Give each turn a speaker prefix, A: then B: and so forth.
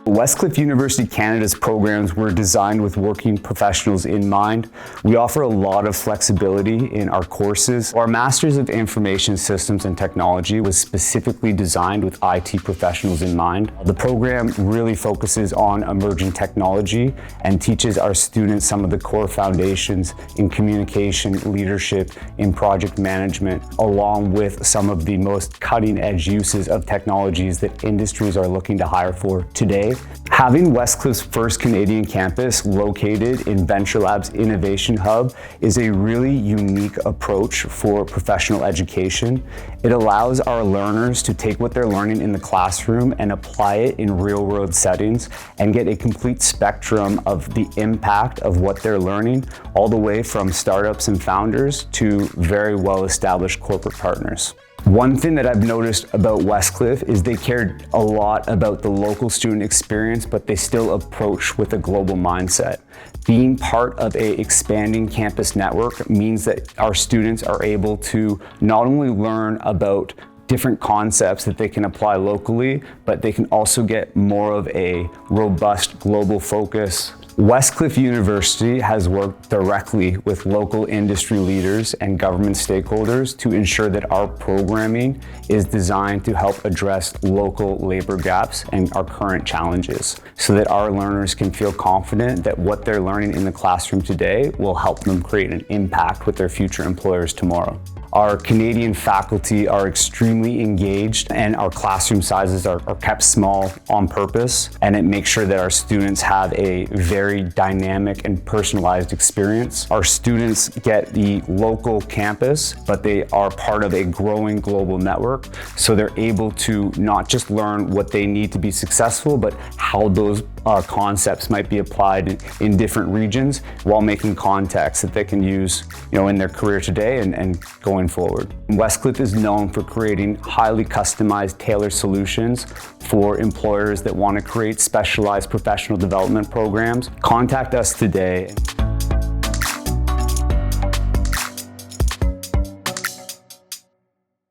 A: Westcliff University Canada's programs were designed with working professionals in mind. We offer a lot of flexibility in our courses. Our Masters of Information Systems and Technology was specifically designed with IT professionals in mind. The program really focuses on emerging technology and teaches our students some of the core foundations in communication, leadership, in project management, along with some of the most cutting-edge uses of technologies that industries are looking to hire for today. Having Westcliff's first Canadian campus located in Venture Lab's Innovation Hub is a really unique approach for professional education. It allows our learners to take what they're learning in the classroom and apply it in real-world settings and get a complete spectrum of the impact of what they're learning, all the way from startups and founders to very well-established corporate partners. One thing that I've noticed about Westcliff is they cared a lot about the local student experience, but they still approach with a global mindset. Being part of an expanding campus network means that our students are able to not only learn about different concepts that they can apply locally, but they can also get more of a robust global focus. Westcliff University has worked directly with local industry leaders and government stakeholders to ensure that our programming is designed to help address local labor gaps and our current challenges, so that our learners can feel confident that what they're learning in the classroom today will help them create an impact with their future employers tomorrow. Our Canadian faculty are extremely engaged, and our classroom sizes are kept small on purpose, and it makes sure that our students have a very dynamic and personalized experience. Our students get the local campus, but they are part of a growing global network, so they're able to not just learn what they need to be successful, but how those concepts might be applied in different regions while making contacts that they can use, in their career today and going forward. Westcliff is known for creating highly customized, tailored solutions for employers that want to create specialized professional development programs. Contact us today.